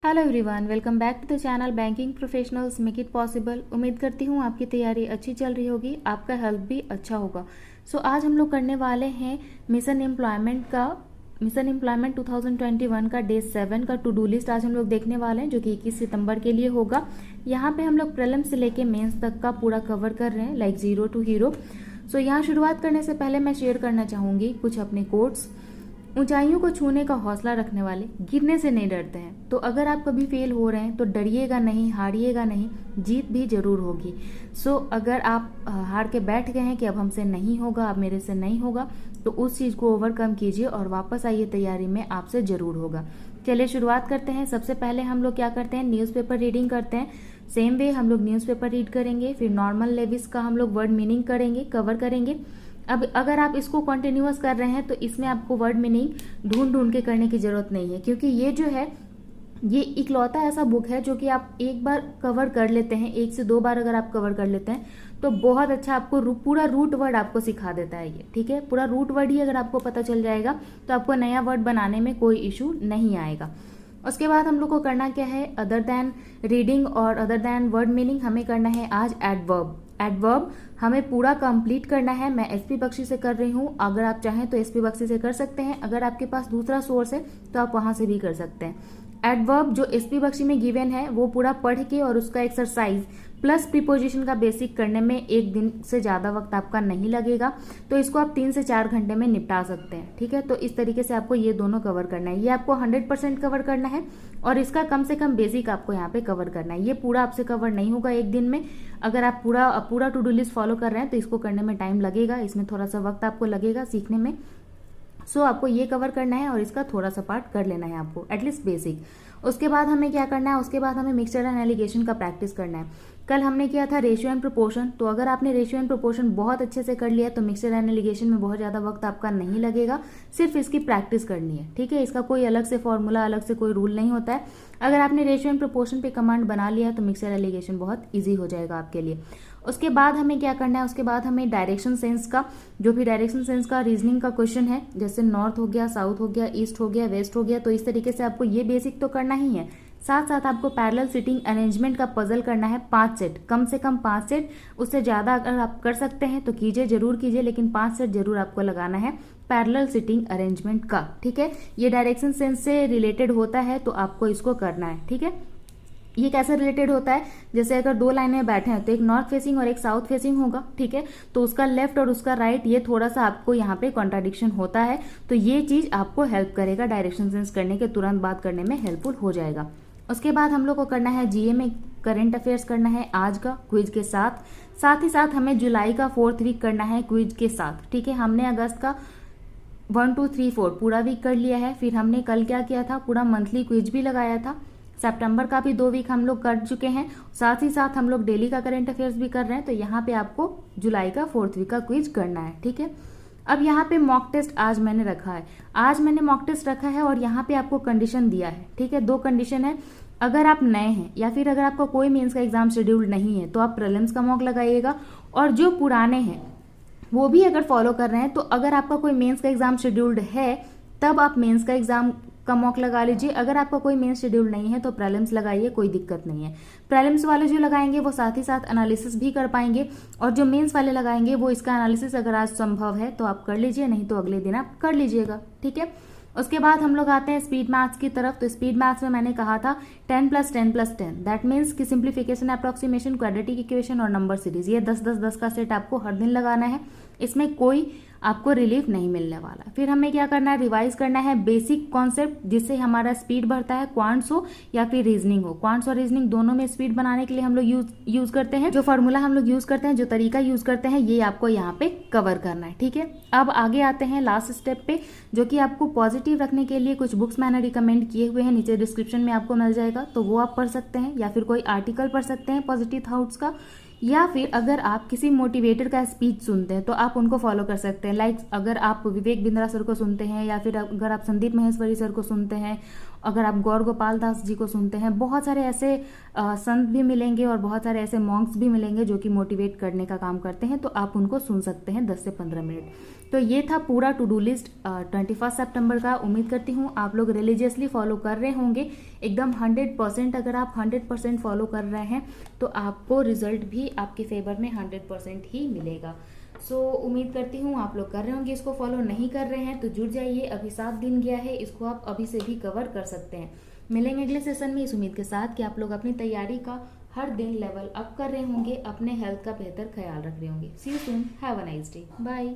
Hello everyone, welcome back to the channel banking professionals make it possible. उम्मीद करती हूँ आपकी तैयारी अच्छी चल रही होगी, आपका हेल्थ भी अच्छा होगा। आज हम लोग करने वाले हैं मिशन एम्प्लॉयमेंट 2021 का डे 7 का टू डू लिस्ट आज हम लोग देखने वाले हैं, जो कि 21 सितंबर के लिए होगा। यहाँ पे हम लोग प्रीलिम्स से लेके मेंस तक का पूरा कवर कर रहे हैं, लाइक जीरो टू हीरो। यहाँ शुरुआत करने से पहले मैं शेयर करना चाहूँगी कुछ अपने कोट्स। ऊंचाइयों को छूने का हौसला रखने वाले गिरने से नहीं डरते हैं। तो अगर आप कभी फेल हो रहे हैं तो डरिएगा नहीं, हारिएगा नहीं, जीत भी जरूर होगी। अगर आप हार के बैठ गए हैं कि अब हमसे नहीं होगा, अब मेरे से नहीं होगा, तो उस चीज को ओवरकम कीजिए और वापस आइए, तैयारी में आपसे जरूर होगा। चलिए शुरुआत करते हैं। सबसे पहले हम लोग क्या करते हैं, न्यूज़पेपर रीडिंग करते हैं। सेम वे हम लोग न्यूज़पेपर रीड करेंगे, फिर नॉर्मल लेविस का हम लोग वर्ड मीनिंग करेंगे, कवर करेंगे। अब अगर आप इसको कंटिन्यूअस कर रहे हैं तो इसमें आपको वर्ड मीनिंग ढूंढ ढूंढ के करने की जरूरत नहीं है, क्योंकि ये जो है ये इकलौता ऐसा बुक है जो कि आप एक बार कवर कर लेते हैं, 1 से 2 बार अगर आप कवर कर लेते हैं तो बहुत अच्छा आपको पूरा रूट वर्ड आपको सिखा देता है ये। ठीक है, पूरा रूट वर्ड ही अगर आपको पता चल जाएगा तो आपको नया वर्ड बनाने में कोई इशू नहीं आएगा। उसके बाद हम लोग को करना क्या है, अदर देन रीडिंग और अदर देन वर्ड मीनिंग हमें करना है आज एडवर्ब। एडवर्ब हमें पूरा कंप्लीट करना है। मैं एसपी बख्शी से कर रही हूँ, अगर आप चाहें तो एसपी बख्शी से कर सकते हैं। अगर आपके पास दूसरा सोर्स है तो आप वहां से भी कर सकते हैं। एडवर्ब जो एसपी बख्शी में गिवन है वो पूरा पढ़ के और उसका एक्सरसाइज प्लस प्रीपोजिशन का बेसिक करने में 1 दिन से ज्यादा वक्त आपका नहीं लगेगा। तो इसको आप 3 से 4 घंटे में निपटा सकते हैं। ठीक है, तो इस तरीके से आपको ये दोनों कवर करना है। ये आपको 100% कवर करना है और इसका कम से कम बेसिक आपको यहाँ पे कवर करना है। ये पूरा आपसे कवर नहीं होगा 1 दिन में। अगर आप पूरा टू डू लिस्ट फॉलो कर रहे हैं तो इसको करने में टाइम लगेगा, इसमें थोड़ा सा वक्त आपको लगेगा सीखने में। आपको ये कवर करना है और इसका थोड़ा सा पार्ट कर लेना है आपको, एटलीस्ट बेसिक। उसके बाद हमें क्या करना है, उसके बाद हमें मिक्सचर एंड एलिगेशन का प्रैक्टिस करना है। कल हमने किया था रेशियो एंड प्रोपोर्शन, तो अगर आपने रेशियो एंड प्रोपोर्शन बहुत अच्छे से कर लिया तो मिक्सचर एंड एलिगेशन में बहुत ज्यादा वक्त आपका नहीं लगेगा, सिर्फ इसकी प्रैक्टिस करनी है। ठीक है, इसका कोई अलग से फॉर्मूला, अलग से कोई रूल नहीं होता है। अगर आपने रेशियो एंड प्रोपोर्शन पे कमांड बना लिया तो मिक्सचर एलिगेशन बहुत ईजी हो जाएगा आपके लिए। उसके बाद हमें क्या करना है, उसके बाद हमें डायरेक्शन सेंस का, जो भी डायरेक्शन सेंस का रीजनिंग का क्वेश्चन है, जैसे नॉर्थ हो गया, साउथ हो गया, ईस्ट हो गया, वेस्ट हो गया, तो इस तरीके से आपको ये बेसिक तो करना ही है। साथ साथ आपको पैरेलल सिटिंग अरेंजमेंट का पजल करना है 5 सेट, कम से कम 5 सेट। उससे ज्यादा अगर आप कर सकते हैं तो कीजिए, जरूर कीजिए, लेकिन 5 सेट जरूर आपको लगाना है पैरेलल सिटिंग अरेंजमेंट का। ठीक है, ये डायरेक्शन सेंस से रिलेटेड होता है तो आपको इसको करना है। ठीक है, ये कैसे रिलेटेड होता है, जैसे अगर 2 लाइन में बैठे हैं तो एक नॉर्थ फेसिंग और एक साउथ फेसिंग होगा। ठीक है, तो उसका लेफ्ट और उसका राइट ये थोड़ा सा आपको यहाँ पे कॉन्ट्राडिक्शन होता है, तो ये चीज आपको हेल्प करेगा, डायरेक्शन सेंस करने के तुरंत बाद करने में हेल्पफुल हो जाएगा। उसके बाद हम लोग को करना है जीए में करंट अफेयर्स करना है आज का क्विज के साथ। साथ ही साथ हमें जुलाई का 4th वीक करना है क्विज के साथ। ठीक है, हमने अगस्त का 1, 2, 3, 4 पूरा वीक कर लिया है। फिर हमने कल क्या किया था, पूरा मंथली क्विज भी लगाया था। सितंबर का भी 2 वीक हम लोग कर चुके हैं। साथ ही साथ हम लोग डेली का करंट अफेयर्स भी कर रहे हैं, तो यहाँ पे आपको जुलाई का 4th वीक का क्विज करना है। ठीक है, अब यहाँ पे मॉक टेस्ट आज मैंने रखा है, आज मैंने मॉक टेस्ट रखा है और यहाँ पे आपको कंडीशन दिया है। ठीक है, 2 कंडीशन है। अगर आप नए हैं या फिर अगर आपका कोई मेंस का एग्जाम शेड्यूल्ड नहीं है तो आप प्रीलिम्स का मॉक लगाइएगा, और जो पुराने हैं वो भी अगर फॉलो कर रहे हैं तो अगर आपका कोई मेंस का एग्जाम शेड्यूल्ड है तब आप मेंस का एग्जाम का मॉक लगा लीजिए। अगर आपका कोई मेंस शेड्यूल नहीं है तो प्रीलिम्स लगाइए, कोई दिक्कत नहीं है। प्रीलिम्स वाले जो लगाएंगे वो साथ ही साथ एनालिसिस भी कर पाएंगे, और जो मेंस वाले लगाएंगे वो इसका एनालिसिस अगर आज संभव है तो आप कर लीजिए, नहीं तो अगले दिन आप कर लीजिएगा। ठीक है, उसके बाद हम लोग आते हैं स्पीड मैथ्स की तरफ। तो स्पीड मैथ्स में मैंने कहा था 10 + 10 + 10, दैट मीन्स कि सिंप्लीफिकेशन, अप्रोक्सीमेशन, क्वाड्रेटिक इक्वेशन और नंबर सीरीज, ये 10-10-10 का सेट आपको हर दिन लगाना है। इसमें कोई आपको रिलीफ नहीं मिलने वाला। फिर हमें क्या करना है, रिवाइज करना है बेसिक कॉन्सेप्ट, जिससे हमारा स्पीड बढ़ता है, क्वांट्स हो या फिर रीजनिंग हो। क्वांट्स और रीजनिंग दोनों में स्पीड बनाने के लिए हम लोग यूज करते हैं, जो फॉर्मूला हम लोग यूज करते हैं, जो तरीका यूज करते हैं, ये आपको यहाँ पे कवर करना है। ठीक है, अब आगे आते हैं लास्ट स्टेप पे, जो कि आपको पॉजिटिव रखने के लिए कुछ बुक्स मैंने रिकमेंड किए हुए हैं, नीचे डिस्क्रिप्शन में आपको मिल जाएगा, तो वो आप पढ़ सकते हैं, या फिर कोई आर्टिकल पढ़ सकते हैं पॉजिटिव थॉट्स का, या फिर अगर आप किसी मोटिवेटर का स्पीच सुनते हैं तो आप उनको फॉलो कर सकते हैं। लाइक अगर आप विवेक बिंद्रा सर को सुनते हैं, या फिर अगर आप संदीप महेश्वरी सर को सुनते हैं, अगर आप गौर गोपाल दास जी को सुनते हैं, बहुत सारे ऐसे संत भी मिलेंगे और बहुत सारे ऐसे मॉन्क्स भी मिलेंगे जो कि मोटिवेट करने का काम करते हैं, तो आप उनको सुन सकते हैं 10 से 15 मिनट। तो ये था पूरा टू डू लिस्ट 21 सितंबर का। उम्मीद करती हूँ आप लोग रिलीजियसली फॉलो कर रहे होंगे एकदम 100%। अगर आप 100% फॉलो कर रहे हैं तो आपको रिजल्ट भी आपके फेवर में 100% ही मिलेगा। सो उम्मीद करती हूँ आप लोग कर रहे होंगे। इसको फॉलो नहीं कर रहे हैं तो जुड़ जाइए, अभी 7 दिन गया है, इसको आप अभी से भी कवर कर सकते हैं। मिलेंगे अगले सेशन में इस उम्मीद के साथ कि आप लोग अपनी तैयारी का हर दिन लेवल अप कर रहे होंगे, अपने हेल्थ का बेहतर ख्याल रख रहे होंगे। See you soon, have a nice day, bye.